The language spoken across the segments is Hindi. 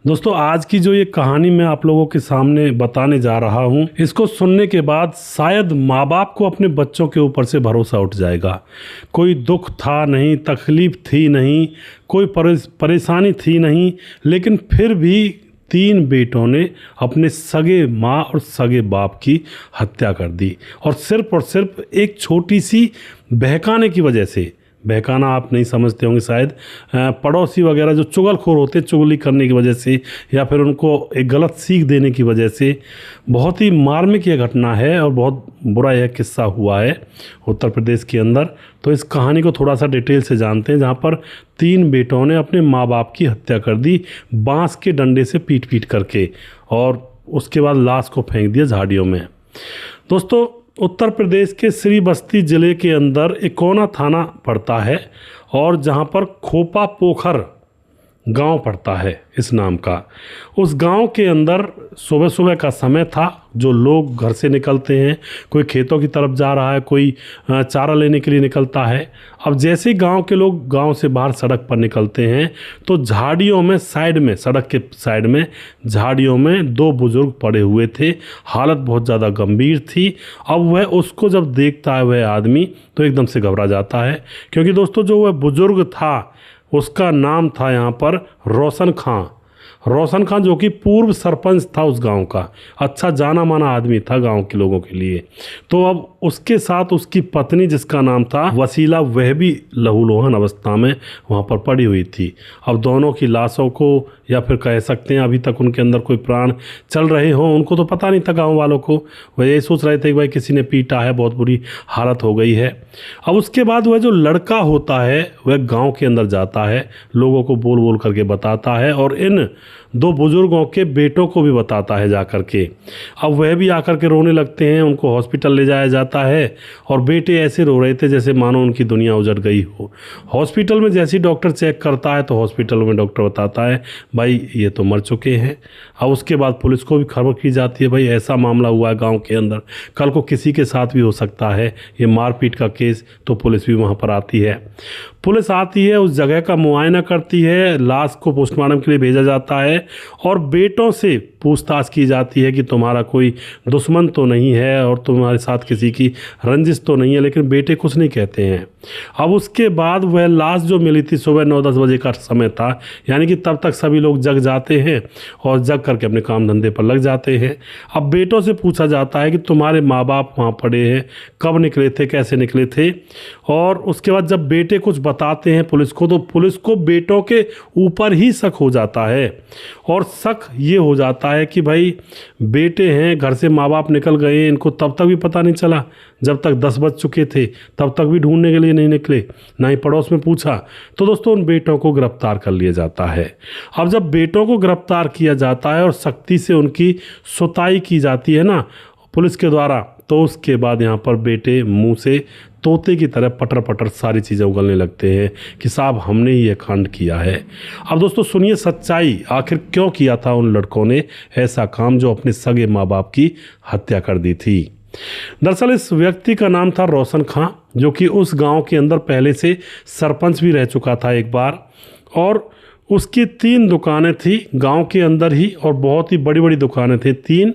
दोस्तों, आज की जो ये कहानी मैं आप लोगों के सामने बताने जा रहा हूँ, इसको सुनने के बाद शायद माँ बाप को अपने बच्चों के ऊपर से भरोसा उठ जाएगा। कोई दुख था नहीं, तकलीफ थी नहीं, कोई परेशानी थी नहीं, लेकिन फिर भी 3 बेटों ने अपने सगे माँ और सगे बाप की हत्या कर दी, और सिर्फ एक छोटी सी बहकाने की वजह से। बहकाना आप नहीं समझते होंगे शायद, पड़ोसी वगैरह जो चुगलखोर होते, चुगली करने की वजह से या फिर उनको एक गलत सीख देने की वजह से। बहुत ही मार्मिक यह घटना है और बहुत बुरा यह किस्सा हुआ है उत्तर प्रदेश के अंदर। तो इस कहानी को थोड़ा सा डिटेल से जानते हैं, जहाँ पर 3 बेटों ने अपने माँ बाप की हत्या कर दी बांस के डंडे से पीट करके, और उसके बाद लाश को फेंक दिया झाड़ियों में। दोस्तों, उत्तर प्रदेश के श्रीबस्ती ज़िले के अंदर इकोना थाना पड़ता है, और जहाँ पर खोपा पोखर गांव पड़ता है इस नाम का। उस गांव के अंदर सुबह सुबह का समय था, जो लोग घर से निकलते हैं, कोई खेतों की तरफ जा रहा है, कोई चारा लेने के लिए निकलता है। अब जैसे ही गांव के लोग गांव से बाहर सड़क पर निकलते हैं, तो झाड़ियों में सड़क के साइड में झाड़ियों में 2 बुजुर्ग पड़े हुए थे। हालत बहुत ज़्यादा गंभीर थी। अब वह उसको जब देखता है वह आदमी, तो एकदम से घबरा जाता है, क्योंकि दोस्तों जो वह बुजुर्ग था उसका नाम था यहाँ पर रोशन खां, जो कि पूर्व सरपंच था उस गांव का। अच्छा जाना माना आदमी था गांव के लोगों के लिए। तो अब उसके साथ उसकी पत्नी, जिसका नाम था वसीला, वह भी लहूलुहान अवस्था में वहाँ पर पड़ी हुई थी। अब दोनों की लाशों को, या फिर कह सकते हैं अभी तक उनके अंदर कोई प्राण चल रहे हों, उनको तो पता नहीं था गाँव वालों को। वह यही सोच रहे थे कि भाई किसी ने पीटा है, बहुत बुरी हालत हो गई है। अब उसके बाद वह जो लड़का होता है वह गाँव के अंदर जाता है, लोगों को बोल बोल करके बताता है, और इन 2 बुजुर्गों के बेटों को भी बताता है जा कर के। अब वह भी आकर के रोने लगते हैं, उनको हॉस्पिटल ले जाया जाता है, और बेटे ऐसे रो रहे थे जैसे मानो उनकी दुनिया उजड़ गई हो। हॉस्पिटल में जैसे ही डॉक्टर चेक करता है, तो हॉस्पिटल में डॉक्टर बताता है भाई ये तो मर चुके हैं। अब उसके बाद पुलिस को भी खबर की जाती है, भाई ऐसा मामला हुआ है गाँव के अंदर, कल को किसी के साथ भी हो सकता है ये मारपीट का केस। तो पुलिस भी वहाँ पर आती है। पुलिस आती है, उस जगह का मुआयना करती है, लाश को पोस्टमार्टम के लिए भेजा जाता है, और बेटों से पूछताछ की जाती है कि तुम्हारा कोई दुश्मन तो नहीं है और तुम्हारे साथ किसी की रंजिश तो नहीं है। लेकिन बेटे कुछ नहीं कहते हैं। अब उसके बाद वह लाश जो मिली थी, सुबह 9-10 बजे का समय था, यानी कि तब तक सभी लोग जग जाते हैं और जग करके अपने काम धंधे पर लग जाते हैं। अब बेटों से पूछा जाता है कि तुम्हारे माँ बाप वहाँ पड़े हैं, कब निकले थे, कैसे निकले थे। और उसके बाद जब बेटे कुछ बताते हैं पुलिस को, तो पुलिस को बेटों के ऊपर ही शक हो जाता है, और शक ये हो जाता है कि भाई बेटे हैं, घर से माँ बाप निकल गए, इनको तब तक भी पता नहीं चला, जब तक 10 बज चुके थे तब तक भी ढूंढने के लिए नहीं निकले, ना ही पड़ोस में पूछा। तो दोस्तों उन बेटों को गिरफ्तार कर लिया जाता है। अब जब बेटों को गिरफ्तार किया जाता है और सख्ती से उनकी सुताई की जाती है ना पुलिस के द्वारा, तो उसके बाद यहाँ पर बेटे मुंह से तोते की तरह पटर पटर सारी चीज़ें उगलने लगते हैं कि साहब हमने ही ये कांड किया है। अब दोस्तों सुनिए सच्चाई, आखिर क्यों किया था उन लड़कों ने ऐसा काम जो अपने सगे माँ बाप की हत्या कर दी थी। दरअसल इस व्यक्ति का नाम था रोशन खां, जो कि उस गांव के अंदर पहले से सरपंच भी रह चुका था एक बार, और उसकी 3 दुकानें थी गांव के अंदर ही, और बहुत ही बड़ी बड़ी दुकानें थी 3,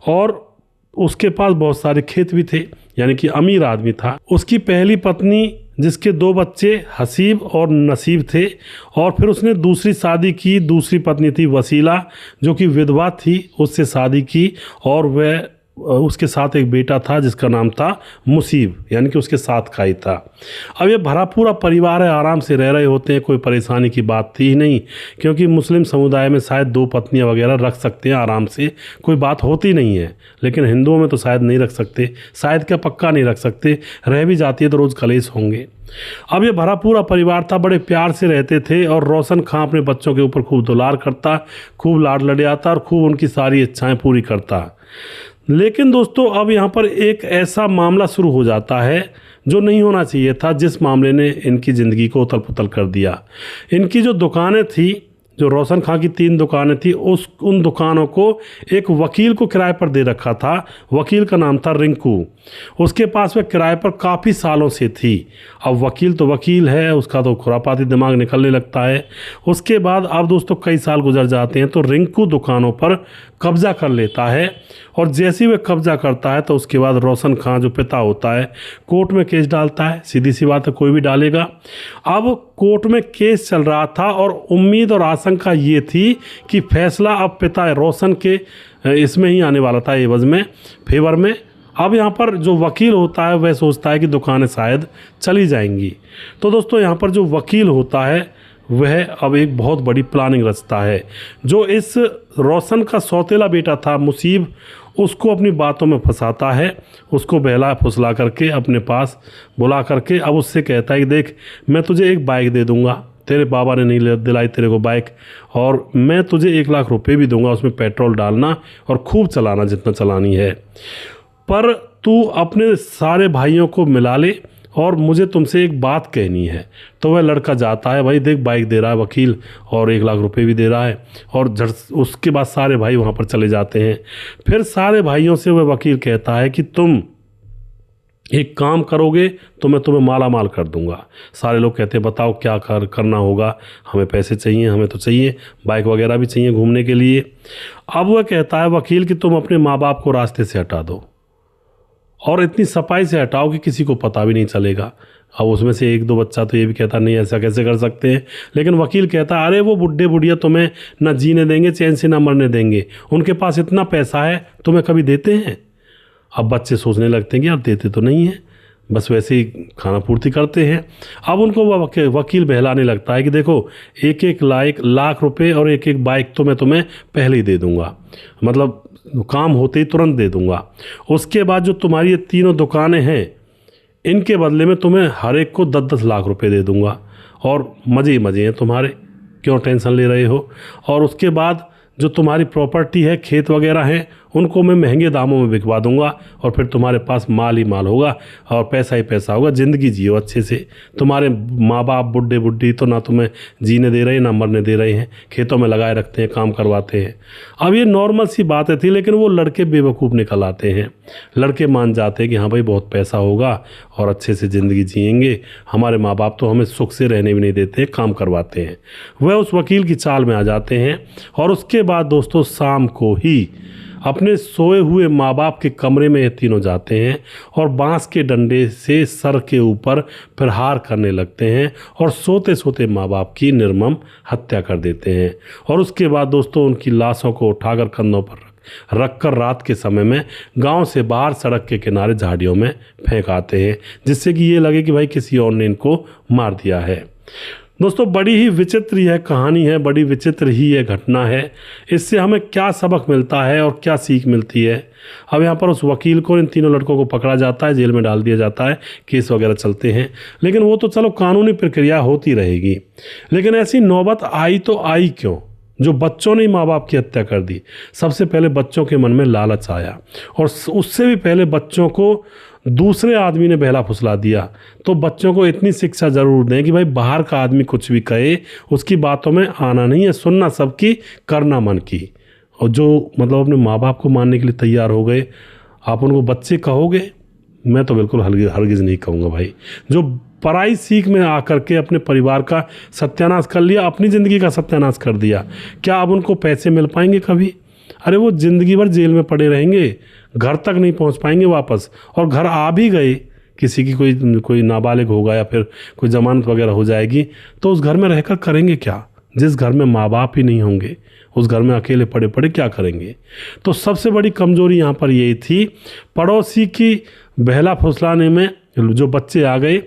और उसके पास बहुत सारे खेत भी थे, यानी कि अमीर आदमी था। उसकी पहली पत्नी, जिसके 2 बच्चे हसीब और नसीब थे, और फिर उसने दूसरी शादी की, दूसरी पत्नी थी वसीला, जो कि विधवा थी, उससे शादी की, और वह उसके साथ एक बेटा था जिसका नाम था मुसीब, यानी कि उसके साथ का ही था। अब ये भरा पूरा परिवार है, आराम से रह रहे होते हैं, कोई परेशानी की बात थी ही नहीं, क्योंकि मुस्लिम समुदाय में शायद 2 पत्नियां वगैरह रख सकते हैं आराम से, कोई बात होती नहीं है। लेकिन हिंदुओं में तो शायद नहीं रख सकते, शायद क्या पक्का नहीं रख सकते, रह भी जाती है तो रोज़ कलेश होंगे। अब ये भरा पूरा परिवार था, बड़े प्यार से रहते थे, और रोशन खां अपने बच्चों के ऊपर खूब दुलार करता, खूब लाड लड़ाता, और खूब उनकी सारी इच्छाएं पूरी करता। लेकिन दोस्तों अब यहाँ पर एक ऐसा मामला शुरू हो जाता है जो नहीं होना चाहिए था, जिस मामले ने इनकी ज़िंदगी को उथल पुथल कर दिया। इनकी जो दुकानें थी जो रोशन खां की 3 दुकानें थी उन दुकानों को एक वकील को किराए पर दे रखा था। वकील का नाम था रिंकू। उसके पास वह किराए पर काफ़ी सालों से थी। अब वकील तो वकील है, उसका तो खुरापाती दिमाग निकलने लगता है। उसके बाद अब दोस्तों कई साल गुजर जाते हैं तो रिंकू दुकानों पर कब्जा कर लेता है, और जैसे ही वह कब्जा करता है तो उसके बाद रोशन खां जो पिता होता है कोर्ट में केस डालता है। सीधी सी बात है, कोई भी डालेगा। अब कोर्ट में केस चल रहा था और उम्मीद और आशंका ये थी कि फैसला अब पिता रोशन के इसमें ही आने वाला था, एवज में, फेवर में। अब यहाँ पर जो वकील होता है वह सोचता है कि दुकानें शायद चली जाएंगी। तो दोस्तों यहाँ पर जो वकील होता है वह अब एक बहुत बड़ी प्लानिंग रचता है। जो इस रोशन का सौतेला बेटा था मुसीब, उसको अपनी बातों में फंसाता है, उसको बहला फुसला करके अपने पास बुला करके अब उससे कहता है कि देख, मैं तुझे एक बाइक दे दूंगा, तेरे बाबा ने नहीं दिलाई तेरे को बाइक, और मैं तुझे 1 लाख रुपए भी दूंगा, उसमें पेट्रोल डालना और खूब चलाना जितना चलानी है, पर तू अपने सारे भाइयों को मिला ले और मुझे तुमसे एक बात कहनी है। तो वह लड़का जाता है, भाई देख बाइक दे रहा है वकील और 1 लाख रुपए भी दे रहा है, और उसके बाद सारे भाई वहाँ पर चले जाते हैं। फिर सारे भाइयों से वह वकील कहता है कि तुम एक काम करोगे तो मैं तुम्हें माला माल कर दूंगा। सारे लोग कहते हैं बताओ क्या करना होगा, हमें पैसे चाहिए, हमें तो चाहिए, बाइक वगैरह भी चाहिए घूमने के लिए। अब वह कहता है वकील कि तुम अपने माँ बाप को रास्ते से हटा दो और इतनी सफाई से हटाओ कि किसी को पता भी नहीं चलेगा। अब उसमें से 1-2 बच्चा तो ये भी कहता नहीं ऐसा कैसे कर सकते हैं, लेकिन वकील कहता अरे वो बुढ़े बुढ़िया तुम्हें ना जीने देंगे, चैन से ना मरने देंगे, उनके पास इतना पैसा है, तुम्हें कभी देते हैं? अब बच्चे सोचने लगते हैं कि यार देते तो नहीं हैं, बस वैसे ही खाना पूर्ति करते हैं। अब उनको वकील बहलाने लगता है कि देखो 1-1 लाख रुपए और 1-1 बाइक तो मैं तुम्हें पहले ही दे दूंगा, मतलब काम होते ही तुरंत दे दूंगा। उसके बाद जो तुम्हारी ये 3 दुकानें हैं इनके बदले में तुम्हें हर एक को 10-10 लाख रुपए दे दूंगा, और मज़े ही मज़े हैं तुम्हारे, क्यों टेंशन ले रहे हो। और उसके बाद जो तुम्हारी प्रॉपर्टी है, खेत वगैरह हैं, उनको मैं महंगे दामों में बिकवा दूंगा और फिर तुम्हारे पास माल ही माल होगा और पैसा ही पैसा होगा, ज़िंदगी जियो अच्छे से। तुम्हारे माँ बाप बुढ़े बुढ़ी तो ना तुम्हें जीने दे रहे हैं ना मरने दे रहे हैं, खेतों में लगाए रखते हैं, काम करवाते हैं। अब ये नॉर्मल सी बातें थी, लेकिन वो लड़के बेवकूफ़ निकल आते हैं। लड़के मान जाते हैं कि हाँ भाई बहुत पैसा होगा और अच्छे से ज़िंदगी जिएंगे, हमारे माँ बाप तो हमें सुख से रहने भी नहीं देते, काम करवाते हैं। वह उस वकील की चाल में आ जाते हैं और उसके बाद दोस्तों शाम को ही अपने सोए हुए माँ बाप के कमरे में ये तीनों जाते हैं और बांस के डंडे से सर के ऊपर प्रहार करने लगते हैं और सोते सोते माँ बाप की निर्मम हत्या कर देते हैं। और उसके बाद दोस्तों उनकी लाशों को उठाकर कंधों पर रखकर रात के समय में गांव से बाहर सड़क के किनारे झाड़ियों में फेंक आते हैं, जिससे कि ये लगे कि भाई किसी और ने इनको मार दिया है। दोस्तों बड़ी ही विचित्र यह कहानी है, बड़ी विचित्र ही यह घटना है। इससे हमें क्या सबक मिलता है और क्या सीख मिलती है? अब यहाँ पर उस वकील को, इन तीनों लड़कों को पकड़ा जाता है, जेल में डाल दिया जाता है, केस वगैरह चलते हैं, लेकिन वो तो चलो कानूनी प्रक्रिया होती रहेगी। लेकिन ऐसी नौबत आई तो आई क्यों, जो बच्चों ने माँ बाप की हत्या कर दी? सबसे पहले बच्चों के मन में लालच आया और उससे भी पहले बच्चों को दूसरे आदमी ने बहला फुसला दिया। तो बच्चों को इतनी शिक्षा ज़रूर दें कि भाई बाहर का आदमी कुछ भी कहे उसकी बातों में आना नहीं है, सुनना सबकी, करना मन की। और जो मतलब अपने माँ बाप को मानने के लिए तैयार हो गए, आप उनको बच्चे कहोगे? मैं तो बिल्कुल हरगिज़ नहीं कहूँगा भाई। जो पराई सीख में आकर के अपने परिवार का सत्यानाश कर लिया, अपनी ज़िंदगी का सत्यानाश कर दिया, क्या अब उनको पैसे मिल पाएंगे कभी? अरे वो ज़िंदगी भर जेल में पड़े रहेंगे, घर तक नहीं पहुंच पाएंगे वापस। और घर आ भी गए, किसी की कोई नाबालिग होगा या फिर कोई जमानत वगैरह हो जाएगी, तो उस घर में रहकर करेंगे क्या? जिस घर में माँ बाप ही नहीं होंगे, उस घर में अकेले पड़े पड़े क्या करेंगे? तो सबसे बड़ी कमजोरी यहाँ पर यही थी, पड़ोसी की बहला फुसलाने में जो बच्चे आ गए,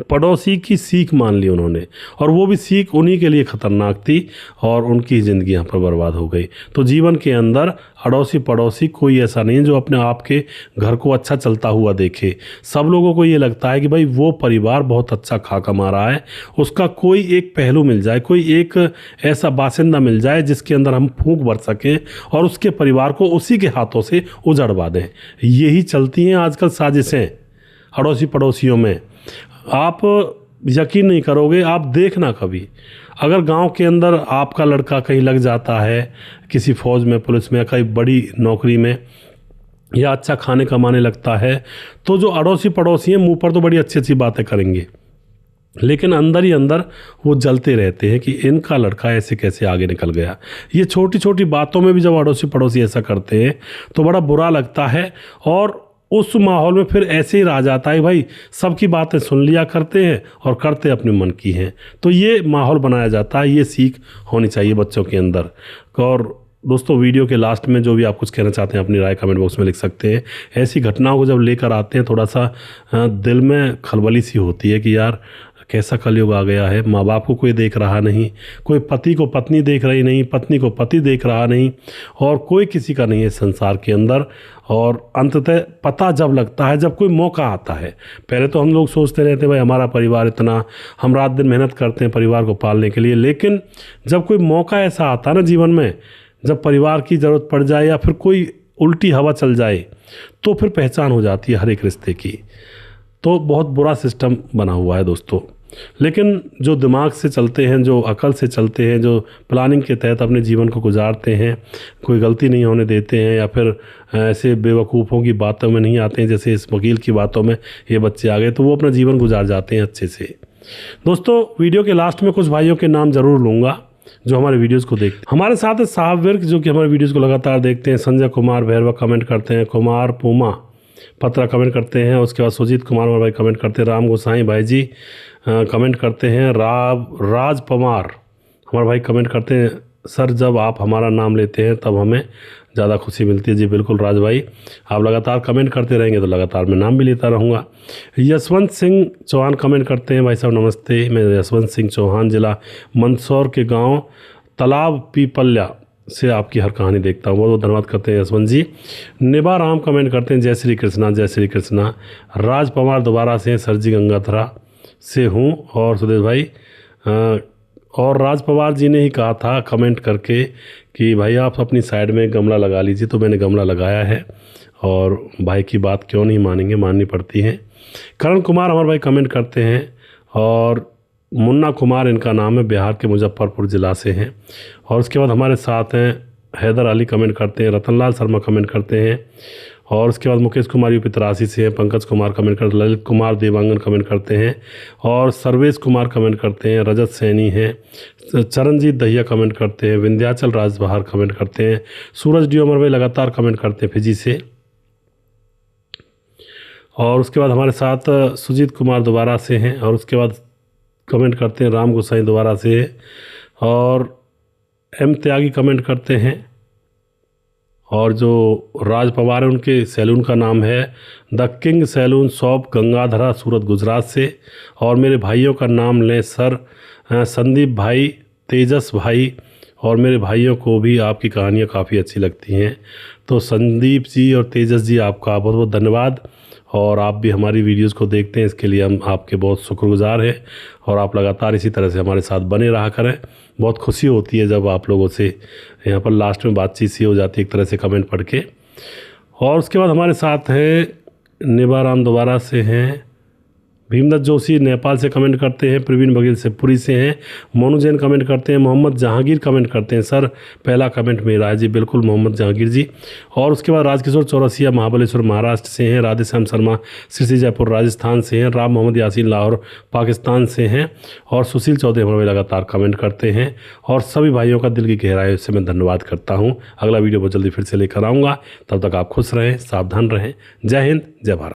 पड़ोसी की सीख मान ली उन्होंने, और वो भी सीख उन्हीं के लिए खतरनाक थी और उनकी ज़िंदगी यहाँ पर बर्बाद हो गई। तो जीवन के अंदर अड़ोसी पड़ोसी कोई ऐसा नहीं जो अपने आप के घर को अच्छा चलता हुआ देखे। सब लोगों को ये लगता है कि भाई वो परिवार बहुत अच्छा खा कमा रहा है, उसका कोई एक पहलू मिल जाए, कोई एक ऐसा बासिंदा मिल जाए जिसके अंदर हम फूंक भर सकें और उसके परिवार को उसी के हाथों से उजड़वा दें। यही चलती हैं आजकल साजिशें अड़ोसी पड़ोसियों में। आप यकीन नहीं करोगे, आप देखना कभी, अगर गांव के अंदर आपका लड़का कहीं लग जाता है किसी फौज में, पुलिस में, कहीं बड़ी नौकरी में, या अच्छा खाने कमाने लगता है, तो जो अड़ोसी पड़ोसी हैं मुंह पर तो बड़ी अच्छी अच्छी बातें करेंगे, लेकिन अंदर ही अंदर वो जलते रहते हैं कि इनका लड़का ऐसे कैसे आगे निकल गया। ये छोटी छोटी बातों में भी जब अड़ोसी पड़ोसी ऐसा करते हैं तो बड़ा बुरा लगता है, और उस माहौल में फिर ऐसे ही रह जाता है भाई सबकी बातें सुन लिया करते हैं और करते अपने मन की हैं। तो ये माहौल बनाया जाता है, ये सीख होनी चाहिए बच्चों के अंदर। और दोस्तों, वीडियो के लास्ट में जो भी आप कुछ कहना चाहते हैं अपनी राय कमेंट बॉक्स में लिख सकते हैं। ऐसी घटनाओं को जब लेकर आते हैं थोड़ा सा दिल में खलबली सी होती है कि यार कैसा कलयुग आ गया है। माँ बाप को कोई देख रहा नहीं, कोई पति को पत्नी देख रही नहीं, पत्नी को पति देख रहा नहीं, और कोई किसी का नहीं है संसार के अंदर। और अंततः पता जब लगता है, जब कोई मौका आता है। पहले तो हम लोग सोचते रहते भाई हमारा परिवार इतना, हम रात दिन मेहनत करते हैं परिवार को पालने के लिए, लेकिन जब कोई मौका ऐसा आता है ना जीवन में, जब परिवार की ज़रूरत पड़ जाए या फिर कोई उल्टी हवा चल जाए, तो फिर पहचान हो जाती है हर एक रिश्ते की। तो बहुत बुरा सिस्टम बना हुआ है दोस्तों। लेकिन जो दिमाग से चलते हैं, जो अकल से चलते हैं, जो प्लानिंग के तहत अपने जीवन को गुजारते हैं, कोई गलती नहीं होने देते हैं, या फिर ऐसे बेवकूफ़ों की बातों में नहीं आते हैं जैसे इस वकील की बातों में ये बच्चे आ गए, तो वो अपना जीवन गुजार जाते हैं अच्छे से। दोस्तों, वीडियो के लास्ट में कुछ भाइयों के नाम ज़रूर लूँगा जो हमारे वीडियोस को देखते हैं। हमारे साथ है साहब विर्क जो कि हमारे वीडियोस को लगातार देखते हैं। संजय कुमार भैरवा कमेंट करते हैं। कुमार पूमा पत्रा कमेंट करते हैं। उसके बाद सुजीत कुमार हमारे भाई कमेंट करते हैं। राम गोसाई भाई जी कमेंट करते हैं। राज पवार हमारे भाई कमेंट करते हैं, सर जब आप हमारा नाम लेते हैं तब हमें ज़्यादा खुशी मिलती है। जी बिल्कुल राज भाई, आप लगातार कमेंट करते रहेंगे तो लगातार मैं नाम भी लेता रहूँगा। यशवंत सिंह चौहान कमेंट करते हैं, भाई साहब नमस्ते, मैं यशवंत सिंह चौहान, ज़िला मंदसौर के गांव तालाब पीपल्या से आपकी हर कहानी देखता हूँ। बहुत बहुत धन्यवाद करते हैं यशवंत जी। निभा राम कमेंट करते हैं, जय श्री कृष्णा जय श्री कृष्णा। राज पवार दोबारा से सरजी गंगाधरा से हूँ। और सुदेश भाई और राज पवार जी ने ही कहा था कमेंट करके कि भाई आप अपनी साइड में गमला लगा लीजिए, तो मैंने गमला लगाया है, और भाई की बात क्यों नहीं मानेंगे, माननी पड़ती है। करण कुमार हमारे भाई कमेंट करते हैं, और मुन्ना कुमार इनका नाम है, बिहार के मुजफ्फरपुर ज़िला से हैं। और उसके बाद हमारे साथ हैं हैदर अली कमेंट करते हैं। रतनलाल शर्मा कमेंट करते हैं। और उसके बाद मुकेश कुमार यूपी 83 से हैं। पंकज कुमार कमेंट करते हैं। ललित कुमार देवांगन कमेंट करते हैं। और सर्वेश कुमार कमेंट करते हैं। रजत सैनी हैं। चरणजीत दहिया कमेंट करते हैं। विंध्याचल राजबहार कमेंट करते हैं। सूरज डी अमर भाई लगातार कमेंट करते हैं फिजी से। और उसके बाद हमारे साथ सुजीत कुमार दोबारा से हैं। और उसके बाद कमेंट करते हैं राम गोसाई दोबारा से। और एम त्यागी कमेंट करते हैं। और जो राज पवार है उनके सैलून का नाम है द किंग सैलून शॉप, गंगाधरा, सूरत, गुजरात से। और मेरे भाइयों का नाम लें सर, संदीप भाई, तेजस भाई, और मेरे भाइयों को भी आपकी कहानियाँ काफ़ी अच्छी लगती हैं। तो संदीप जी और तेजस जी आपका बहुत बहुत धन्यवाद। और आप भी हमारी वीडियोस को देखते हैं, इसके लिए हम आपके बहुत शुक्रगुजार हैं। और आप लगातार इसी तरह से हमारे साथ बने रहा करें। बहुत खुशी होती है जब आप लोगों से यहाँ पर लास्ट में बातचीत सी हो जाती है एक तरह से कमेंट पढ़ के। और उसके बाद हमारे साथ हैं निबाराम दोबारा से हैं। भीमदत्त जोशी नेपाल से कमेंट करते हैं। प्रवीण बघेल से पुरी से हैं। मोनू जैन कमेंट करते हैं। मोहम्मद जहांगीर कमेंट करते हैं, सर पहला कमेंट मेरा है। जी बिल्कुल मोहम्मद जहांगीर जी। और उसके बाद राजकिशोर चौरसिया महाबलेश्वर महाराष्ट्र से हैं। राधेश्याम शर्मा सिरसी जयपुर राजस्थान से हैं। राम मोहम्मद यासीन लाहौर पाकिस्तान से हैं। और सुशील चौधरी हमारे लगातार कमेंट करते हैं। और सभी भाइयों का दिल की गहराई से मैं धन्यवाद करता हूँ। अगला वीडियो बहुत जल्दी फिर से लेकर आऊँगा, तब तक आप खुश रहें, सावधान रहें। जय हिंद, जय भारत।